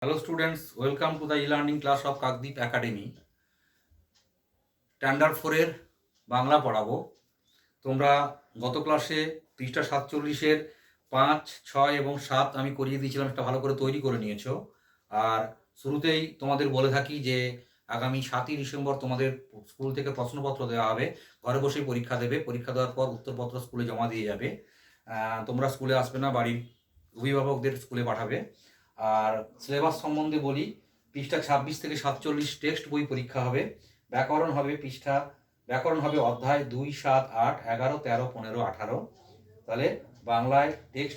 Hello students, welcome to the e-learning class of Kakdeep Academy. Standard 4-এর বাংলা পড়াবো। তোমরা গত ক্লাসে পৃষ্ঠা 47-এর 5, 6 এবং 7 আমি করিয়ে দিয়েছিলাম, একটা ভালো করে তৈরি করে নিয়েছো। আর শুরুতেই তোমাদের বলে থাকি যে আগামী 7ই ডিসেম্বর তোমাদের স্কুল থেকে প্রশ্নপত্র দেওয়া হবে। ঘরে বসেই পরীক্ষা দেবে। পরীক্ষা দেওয়ার পর উত্তরপত্র স্কুলে জমা দিয়ে যাবে। তোমরা স্কুলে আসবে না, বাড়ির অভিভাবকদের স্কুলে পাঠাবে। আর সিলেবাস সম্বন্ধে বলি, পৃষ্ঠা 26 থেকে 47 টেক্সট বই পরীক্ষা হবে। ব্যাকরণ হবে অধ্যায় 2, 7, 8, 11, 13, 15, 18। তাহলে বাংলায় টেক্সট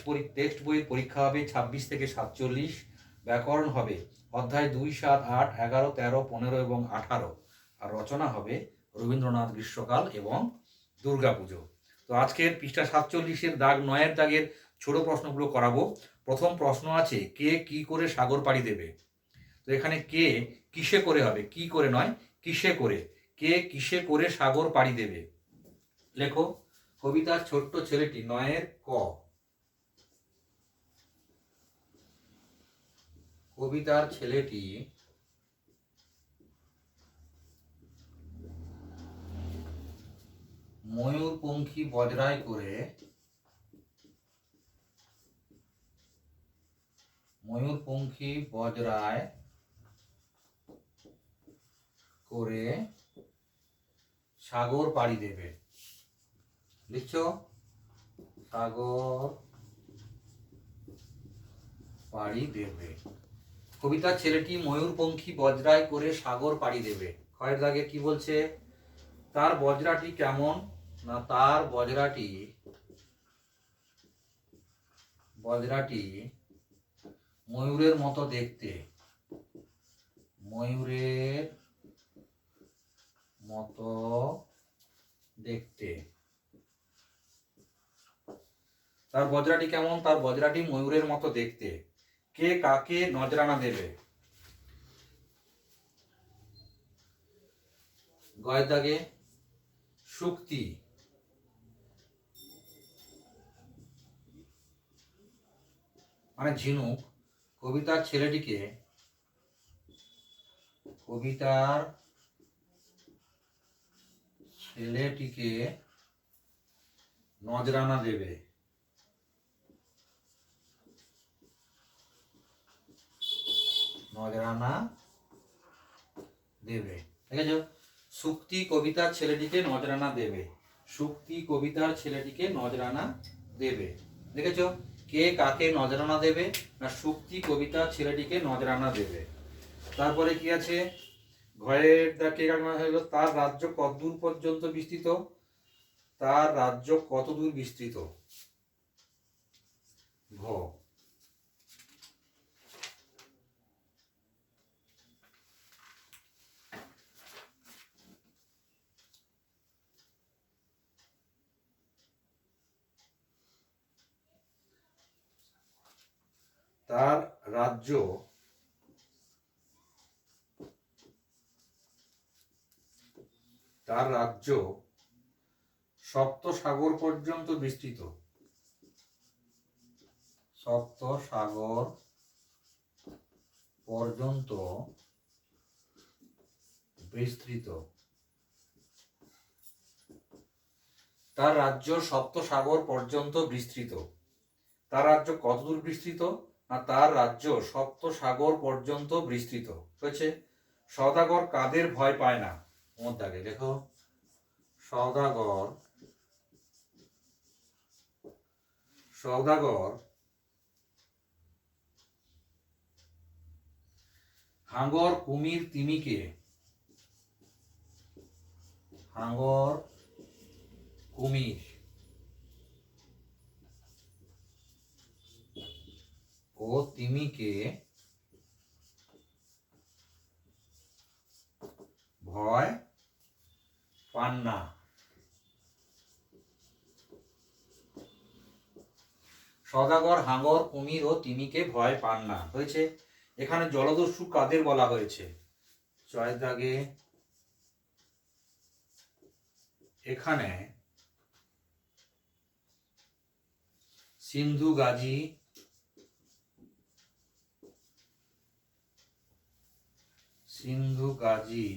বইয়ের পরীক্ষা হবে 26 থেকে 47। ব্যাকরণ হবে অধ্যায় 2, 7, 8, 11, 13, 15 এবং 18। আর রচনা হবে রবীন্দ্রনাথ গ্রীষ্মকাল এবং দুর্গাপুজো। তো আজকের পৃষ্ঠা 47-এর দাগ 9-এর দাগের ছোট প্রশ্নগুলো করাবো। প্রথম প্রশ্ন আছে, কে কি করে সাগর পাড়ি দেবে? তো এখানে কে কিসে করে হবে, কি করে নয়, কিসে করে। কে কিসে করে সাগর পাড়ি দেবে? লেখো, কবিতার ছোট্ট ছেলেটি 9-এর ক। কবিতার ছেলেটি ময়ূরপঙ্খী বজরায় করে সাগর পাড়ি দেবে। লিখছো, সাগর পাড়ি দেবে। কবিতার ছেলেটি ময়ূরপঙ্খী বজরায় করে সাগর পাড়ি দেবে। খয়ের দাগে কি বলছে? তার বজরাটি কেমন? না, তার বজরাটি ময়ূরের মতো দেখতে। ময়ূরের মতো দেখতে। তার বজরাটি কেমন? তার বজরাটি ময়ূরের মতো দেখতে। কে কাকে নজরানা দেবে? গয়ের দাগে শুক্তি মানে ঝিনুক কবিতার ছেলেটিকে নজরানা দেবে। দেখেছো, শুক্তি কবিতার ছেলেটিকে নজরানা দেবে। শুক্তি কবিতার ছেলেটিকে নজরানা দেবে। দেখেছো, কে কাকে নজরানা দেবে? না, শুক্তি কবিতার ছেলেটিকে নজরানা দেবে। তারপরে কি আছে? ঘরের কে হলো, তার রাজ্য কতদূর পর্যন্ত বিস্তৃত? তার রাজ্য কতদূর বিস্তৃত? ঘ। তার রাজ্য সপ্ত সাগর পর্যন্ত বিস্তৃত। সপ্ত সাগর পর্যন্ত বিস্তৃত। তার রাজ্য সপ্ত সাগর পর্যন্ত বিস্তৃত। তার রাজ্য কতদূর বিস্তৃত? না, তার রাজ্য সপ্ত সাগর পর্যন্ত বিস্তৃত হয়েছে। সওদাগর কাদের ভয় পায় না? ওর দাগে দেখো, সওদাগর হাঙ্গর কুমির তিমিকে ভয় পান না। সওদাগর হাঙ্গর কুমির ও তিমিকে ভয় পান না হয়েছে। এখানে জলদস্যু কাদের বলা হয়েছে? চয়ের দাগে এখানে সিন্ধু গাজী সিন্ধু গাজী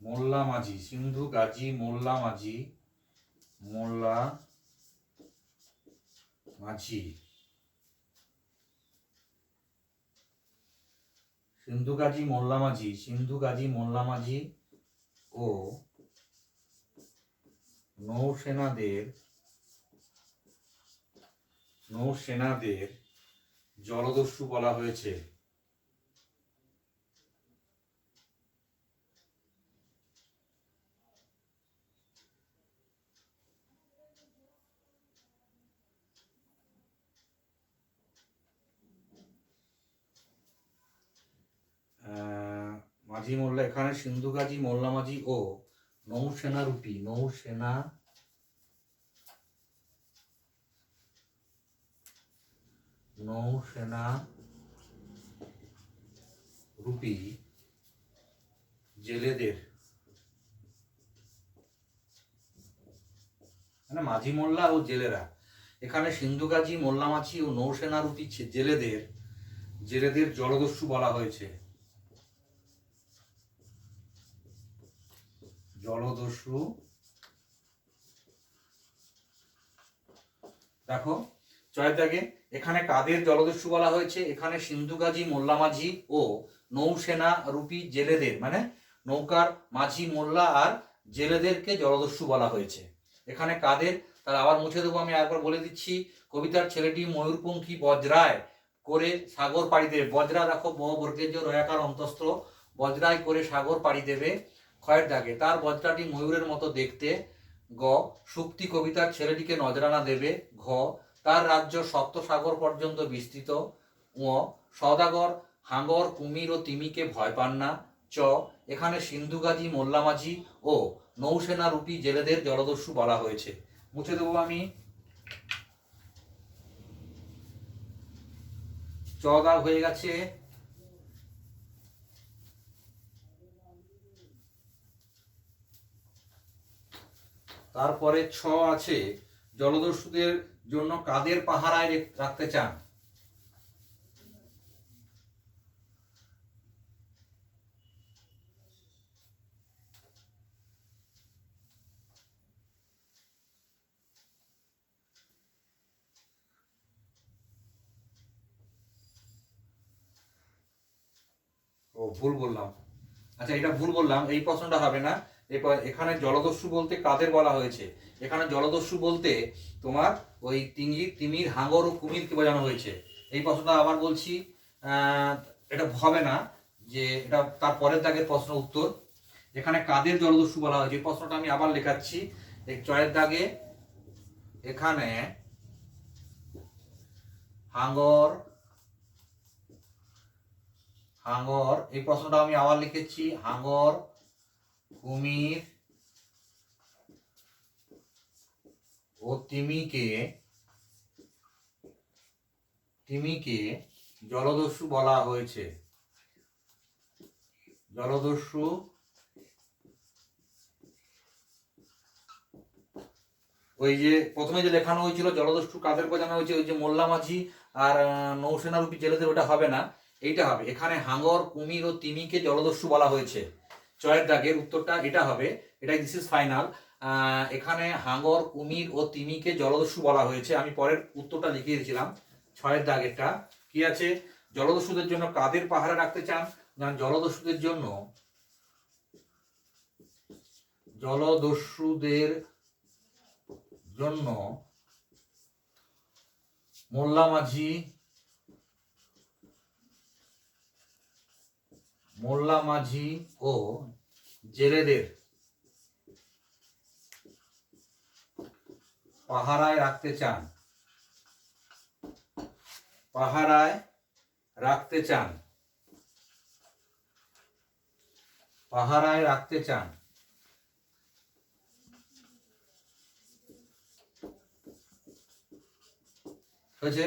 মোল্লা মাঝি, সিন্ধু গাজী মোল্লা মাঝি, মোল্লা মাঝি, সিন্ধু গাজী মোল্লা মাঝি, সিন্ধু গাজী মোল্লা মাঝি ও নৌসেনাদের জলদস্যু বলা হয়েছে। মাঝি মোল্লা, এখানে সিন্ধু গাজী মোল্লা মাঝি ও নৌসেনা রূপী জেলেদের, মানে মাঝি মোল্লা ও জেলেরা, এখানে সিন্ধু গাজী মোল্লা মাঝি ও নৌসেনা রূপী জেলেদের জলদস্যু বলা হয়েছে। জলদস্যু, দেখো চয়ের দাগে এখানে কাদের জলদস্যু বলা হয়েছে, এখানে সিন্ধু গাজী মোল্লা মাঝি ও নৌসেনা রূপী জেলেদের, মানে নৌকার মাঝি মোল্লা আর জেলেদেরকে জলদস্যু বলা হয়েছে। এখানে কাদের, তাহলে আবার মুছে দেবো, আমি একবার বলে দিচ্ছি। কবিতার ছেলেটি ময়ূরপঙ্খী বজ্রায় করে সাগর পাড়ি দেবে। বজ্রা দেখো বর্গের রয়াকার অন্তস্থ, বজ্রায় করে সাগর পাড়ি দেবে। ক্ষয়ের দাগে তার বজ্রাটি ময়ূরের মতো দেখতে। গ সুক্তি কবিতার ছেলেটিকে নজরানা দেবে। ঘ তার রাজ্য সপ্ত সাগর পর্যন্ত বিস্তৃত। ও সওদাগর হাঙ্গর কুমির ও তিমিকে ভয় পান না। চ এখানে সিন্ধু গাজী মোল্লা মাঝি ও নৌসেনা রূপী জেলেদের জলদস্যু বলা হয়েছে। মুছে দেবো আমি। চ দাগ হয়ে গেছে। তারপরে ছ আছে, জলদস্যুদের জন্য কাদের পাহারায় রাখতে চান? ও ভুল বললাম, আচ্ছা এটা ভুল বললাম, এই প্রশ্নটা হবে না। এখানে জলদস্যু বলতে কাদের বলা হয়েছে, এখানে জলদস্যু বলতে তোমার ওই তিমির হাঙ্গর ও কুমিরকে বোঝানো হয়েছে। এই প্রশ্নটা আবার বলছি, এটা হবে না, যে এটা তার পরের দাগের প্রশ্ন উত্তর। এখানে কাদের জলদস্যু বলা হয়েছে, এই প্রশ্নটা আমি আবার লেখাচ্ছি এই চয়ের দাগে। এখানে হাঙ্গর এই প্রশ্নটা আমি আবার লিখেছি। হাঙ্গর কুমির ও তিমিকে জলদস্যু বলা হয়েছে। জলদস্যু ওই যে প্রথমে যে লেখানো হয়েছিল জলদস্যু কাদের বোঝানো হয়েছে, ওই যে মোল্লা মাঝি আর নৌসেনারূপী জেলেদের, ওটা হবে না, এইটা হবে। এখানে হাঙ্গর কুমির ও তিমিকে জলদস্যু বলা হয়েছে। চয়ের দাগের উত্তরটা এটা হবে, এটাই দিস ইজ ফাইনাল। এখানে হাঙ্গর কুমির ও তিমিকে জলদস্যু বলা হয়েছে। আমি পরের উত্তরটা লিখিয়ে দিয়েছিলাম। ছয়ের দাগেরটা কি আছে, জলদস্যুদের জন্য কাদের পাহারা রাখতে চান? জলদস্যুদের জন্য মোল্লা মাঝি ও জেলেদের পাহারায় রাখতে চান। হয়েছে?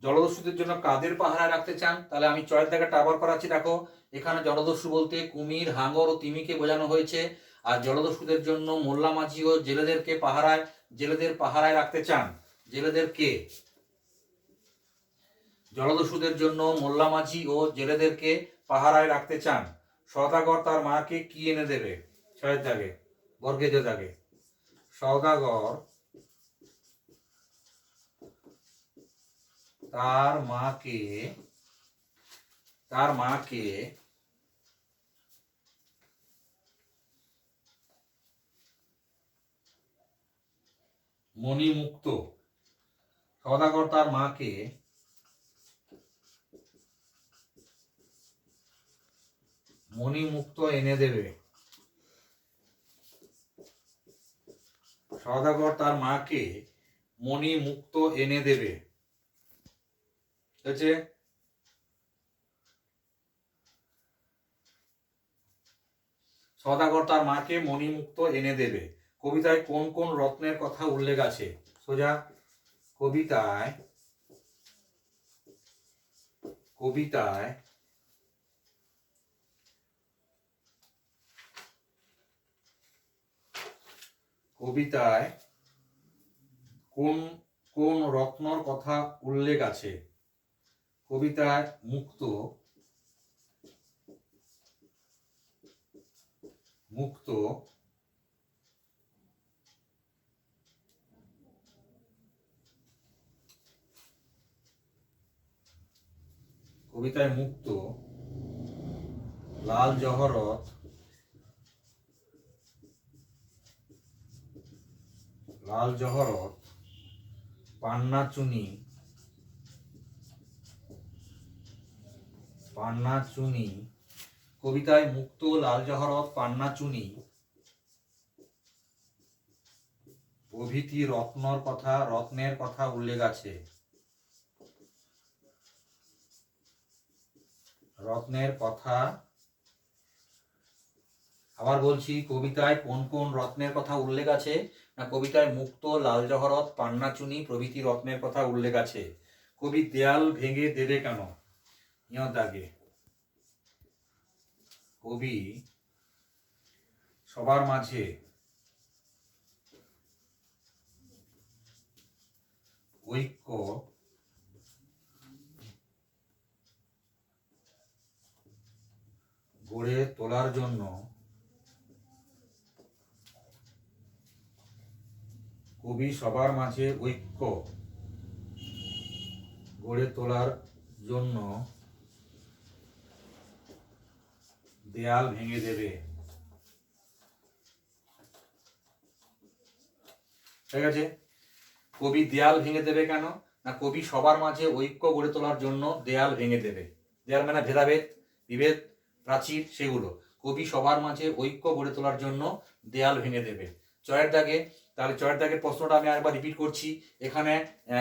জলদস্যুদের জন্য কাদের পাহারায় রাখতে চান, তাহলে আমি চয়ের দাগটা আবার করাচ্ছি। দেখো এখানে জলদস্যু বলতে কুমির, হাঙ্গর ও তিমিকে বোঝানো হয়েছে। আর জলদস্যুদের জন্য মোল্লা মাঝি ও জেলেদের পাহারায় রাখতে চান। জেলেদের কে? জলদস্যুদের জন্য মোল্লা মাঝি ও জেলেদেরকে পাহারায় রাখতে চান। সওদাগর তার মাকে কি এনে দেবে? ছয়ের দাগে বর্গেজ দাগে সওদাগর তার মাকে মণিমুক্ত, সওদাগর তার মাকে মণিমুক্ত এনে দেবে। সওদাগর তার মাকে মণিমুক্ত এনে দেবে। হচ্ছে সওদাগর তার মাকে মণিমুক্ত এনে দেবে। কবিতায় কোন কোন রত্নের কথা উল্লেখ আছে? সোজা কবিতায় কোন কোন রত্নর কথা উল্লেখ আছে? কবিতায় মুক্ত, কবিতায় মুক্ত, লাল জহরত, পান্না চুনি, কবিতায় মুক্ত, লাল জহরত, পান্না চুনি প্রভৃতি রত্নের কথা উল্লেখ আছে। রত্নের কথা আবার বলছি, কবিতায় কোন কোন রত্নের কথা উল্লেখ আছে? না, কবিতায় মুক্ত, লাল জহরত, পান্না চুনি প্রভৃতি রত্নের কথা উল্লেখ আছে। কবি দেয়াল ভেঙে দেবে কেন? দাগে কবি সবার মাঝে ঐক্য গড়ে তোলার জন্য দেয়াল ভেঙে দেবে। ঠিক আছে, কবি দেয়াল ভেঙে দেবে কেন? না, কবি সবার মাঝে ঐক্য গড়ে তোলার জন্য দেয়াল ভেঙে দেবে। দেয়াল মানে ভেদাভেদ, বিভেদ, প্রাচীর, সেগুলো। কবি সবার মাঝে ঐক্য গড়ে তোলার জন্য দেয়াল ভেঙে দেবে। চয়ের দাগে, তাহলে চয়ের দাগের প্রশ্নটা আমি আরেকবার রিপিট করছি। এখানে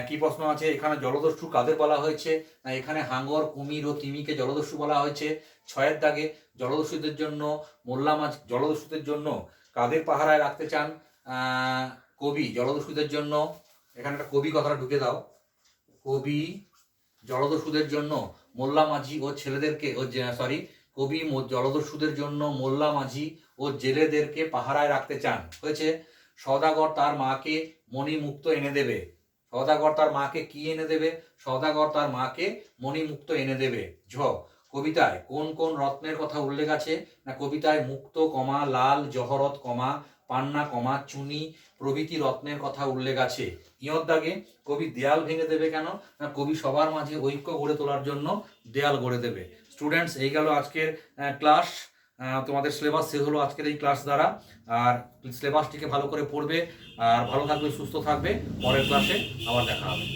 কি প্রশ্ন আছে? এখানে জলদস্যু কাদের বলা হয়েছে? না, এখানে হাঙ্গর, কুমির ও তিমিকে জলদস্যু বলা হয়েছে। ছয়ের দাগে জলদস্যুদের জন্য মোল্লা মাছ, জলদস্যুদের জন্য কাদের পাহারায় রাখতে চান কবি? জলদস্যুদের জন্য, এখানে একটা কবি কথাটা ঢুকে দাও। কবি জলদস্যুদের জন্য মোল্লা মাঝি ও ছেলেদেরকে কবি জলদস্যুদের জন্য মোল্লা মাঝি ও জেলেদেরকে পাহারায় রাখতে চান। হয়েছে। সওদাগর তার মাকে মণিমুক্ত এনে দেবে। সওদাগর তার মাকে কি এনে দেবে? সওদাগর তার মাকে মণিমুক্ত এনে দেবে। ঝ, কবিতায় কোন কোন রত্নের কথা উল্লেখ আছে? না, কবিতায় মুক্ত, লাল জহরত, পান্না, চুনি প্রভৃতি রত্নের কথা উল্লেখ আছে। ইয়র দাগে কবি দেয়াল ভেঙে দেবে কেন? না, কবি সবার মাঝে ঐক্য গড়ে তোলার জন্য দেয়াল গড়ে দেবে। স্টুডেন্টস, এই গেল আজকের ক্লাস। তোমাদের সিলেবাস শেষ হলো আজকের এই ক্লাস দ্বারা। আর সিলেবাসটিকে ভালো করে পড়বে, আর ভালো থাকবে, সুস্থ থাকবে। পরের ক্লাসে আবার দেখা হবে।